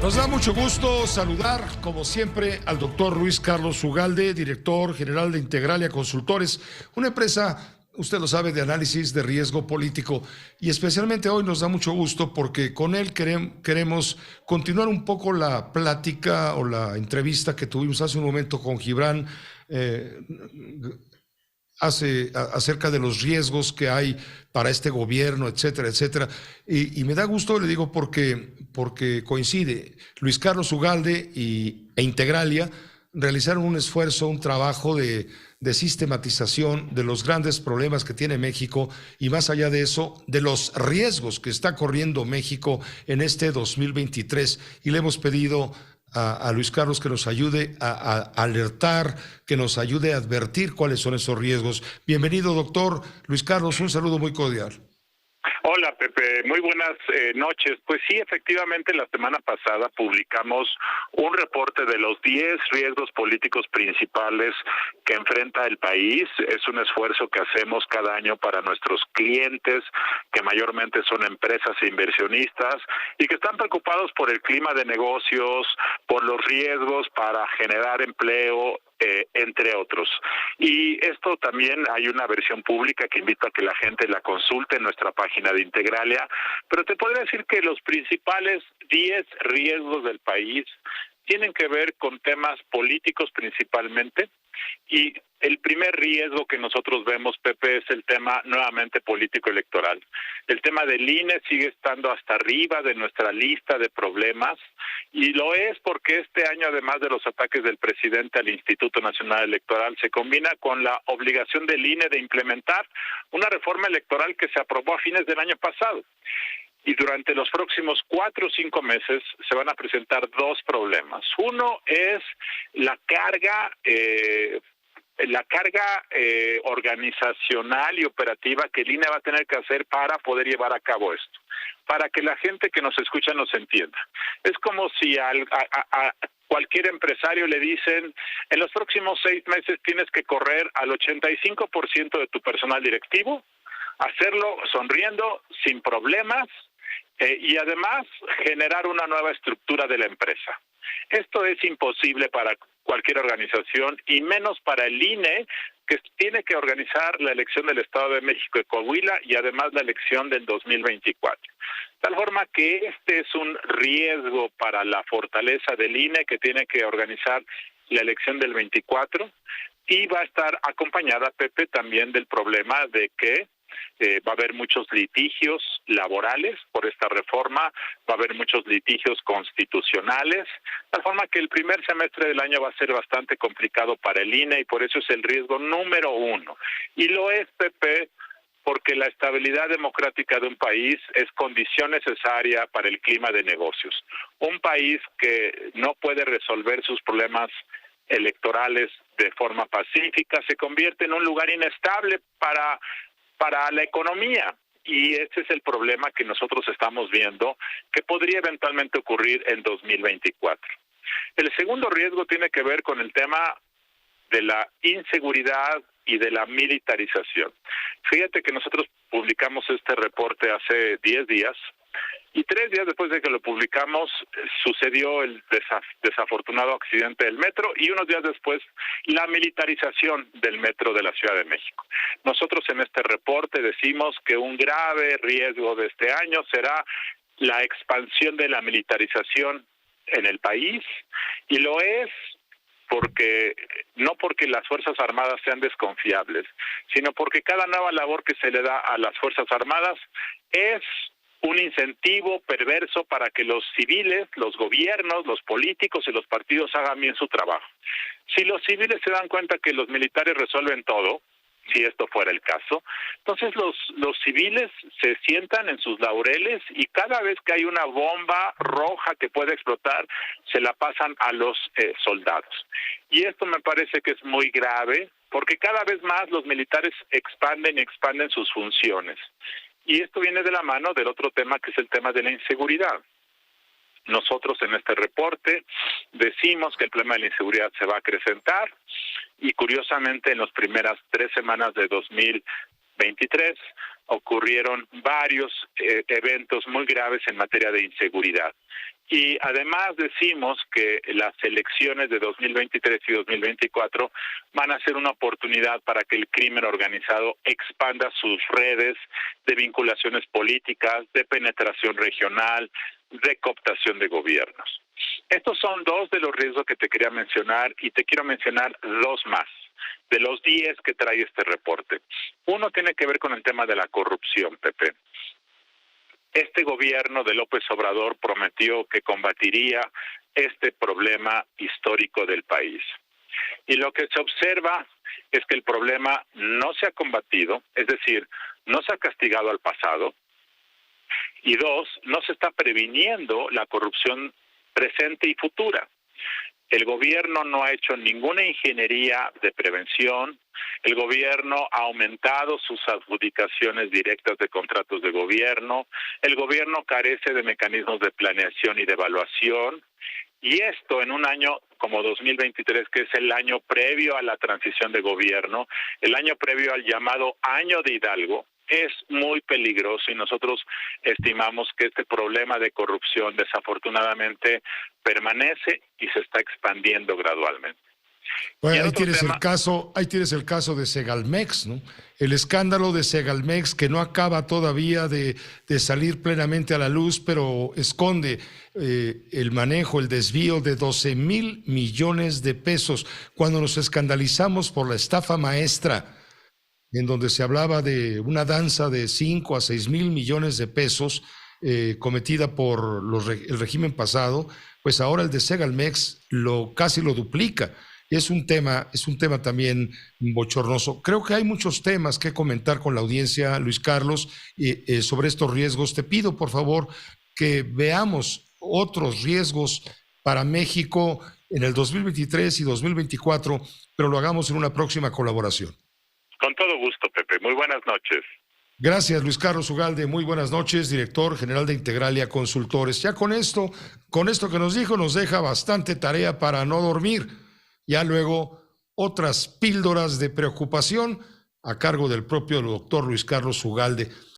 Nos da mucho gusto saludar, como siempre, al doctor Luis Carlos Ugalde, director general de Integralia Consultores, una empresa, usted lo sabe, de análisis de riesgo político. Y especialmente hoy nos da mucho gusto porque con él queremos continuar un poco la plática o la entrevista que tuvimos hace un momento con Gibran, eh, acerca de los riesgos que hay para este gobierno, etcétera, etcétera. Y me da gusto, le digo, porque coincide. Luis Carlos Ugalde e Integralia realizaron un esfuerzo, un trabajo de sistematización de los grandes problemas que tiene México y, más allá de eso, de los riesgos que está corriendo México en este 2023. Y le hemos pedido a Luis Carlos que nos ayude a alertar, que nos ayude a advertir cuáles son esos riesgos. Bienvenido, doctor Luis Carlos, un saludo muy cordial. Hola, Pepe, muy buenas noches. Pues sí, efectivamente, la semana pasada publicamos un reporte de los 10 riesgos políticos principales que enfrenta el país. Es un esfuerzo que hacemos cada año para nuestros clientes, que mayormente son empresas e inversionistas, y que están preocupados por el clima de negocios, por los riesgos para generar empleo, entre otros. Y esto también hay una versión pública que invito a que la gente la consulte en nuestra página de Integralia, pero te podría decir que los principales 10 riesgos del país tienen que ver con temas políticos principalmente, y el primer riesgo que nosotros vemos, Pepe, es el tema nuevamente político electoral. El tema del INE sigue estando hasta arriba de nuestra lista de problemas, y lo es porque este año, además de los ataques del presidente al Instituto Nacional Electoral, se combina con la obligación del INE de implementar una reforma electoral que se aprobó a fines del año pasado. Y durante los próximos 4 o 5 meses se van a presentar dos problemas. Uno es la carga organizacional y operativa que el INE va a tener que hacer para poder llevar a cabo esto, para que la gente que nos escucha nos entienda. Es como si a cualquier empresario le dicen: en los próximos 6 meses tienes que correr al 85% de tu personal directivo, hacerlo sonriendo, sin problemas, y además generar una nueva estructura de la empresa. Esto es imposible para cualquier organización, y menos para el INE, que tiene que organizar la elección del Estado de México y Coahuila y además la elección del 2024. Tal forma que este es un riesgo para la fortaleza del INE, que tiene que organizar la elección del 24, y va a estar acompañada, Pepe, también del problema de que va a haber muchos litigios laborales por esta reforma, va a haber muchos litigios constitucionales, de tal forma que el primer semestre del año va a ser bastante complicado para el INE, y por eso es el riesgo número 1. Y lo es, Pepe, porque la estabilidad democrática de un país es condición necesaria para el clima de negocios. Un país que no puede resolver sus problemas electorales de forma pacífica se convierte en un lugar inestable para la economía, y ese es el problema que nosotros estamos viendo que podría eventualmente ocurrir en 2024. El segundo riesgo tiene que ver con el tema de la inseguridad y de la militarización. Fíjate que nosotros publicamos este reporte hace 10 días, y 3 días después de que lo publicamos sucedió el desafortunado accidente del metro, y unos días después la militarización del metro de la Ciudad de México. Nosotros en este reporte decimos que un grave riesgo de este año será la expansión de la militarización en el país, y lo es no porque las Fuerzas Armadas sean desconfiables, sino porque cada nueva labor que se le da a las Fuerzas Armadas es un incentivo perverso para que los civiles, los gobiernos, los políticos y los partidos hagan bien su trabajo. Si los civiles se dan cuenta que los militares resuelven todo, si esto fuera el caso, entonces los civiles se sientan en sus laureles, y cada vez que hay una bomba roja que puede explotar, se la pasan a los soldados. Y esto me parece que es muy grave, porque cada vez más los militares expanden sus funciones. Y esto viene de la mano del otro tema, que es el tema de la inseguridad. Nosotros en este reporte decimos que el problema de la inseguridad se va a acrecentar, y curiosamente en las primeras 3 semanas de 2023 ocurrieron varios eventos muy graves en materia de inseguridad. Y además decimos que las elecciones de 2023 y 2024 van a ser una oportunidad para que el crimen organizado expanda sus redes de vinculaciones políticas, de penetración regional, de cooptación de gobiernos. Estos son dos de los riesgos que te quería mencionar y te quiero mencionar dos más de los 10 que trae este reporte. Uno tiene que ver con el tema de la corrupción, Pepe. Este gobierno de López Obrador prometió que combatiría este problema histórico del país. Y lo que se observa es que el problema no se ha combatido, es decir, no se ha castigado al pasado, y dos, no se está previniendo la corrupción presente y futura. El gobierno no ha hecho ninguna ingeniería de prevención, el gobierno ha aumentado sus adjudicaciones directas de contratos de gobierno, el gobierno carece de mecanismos de planeación y de evaluación, y esto en un año como 2023, que es el año previo a la transición de gobierno, el año previo al llamado Año de Hidalgo, es muy peligroso y nosotros estimamos que este problema de corrupción desafortunadamente permanece y se está expandiendo gradualmente. Bueno, ahí tienes el caso de Segalmex, ¿no? El escándalo de Segalmex que no acaba todavía de salir plenamente a la luz, pero esconde el manejo, el desvío de 12,000 millones de pesos. Cuando nos escandalizamos por la estafa maestra, en donde se hablaba de una danza de 5 a 6 mil millones de pesos cometida por el régimen pasado, pues ahora el de Segalmex casi lo duplica. Es un tema también bochornoso. Creo que hay muchos temas que comentar con la audiencia, Luis Carlos, sobre estos riesgos. Te pido, por favor, que veamos otros riesgos para México en el 2023 y 2024, pero lo hagamos en una próxima colaboración. Con todo gusto, Pepe. Muy buenas noches. Gracias, Luis Carlos Ugalde. Muy buenas noches, director general de Integralia Consultores. Ya con esto que nos dijo, nos deja bastante tarea para no dormir. Ya luego otras píldoras de preocupación a cargo del propio doctor Luis Carlos Ugalde.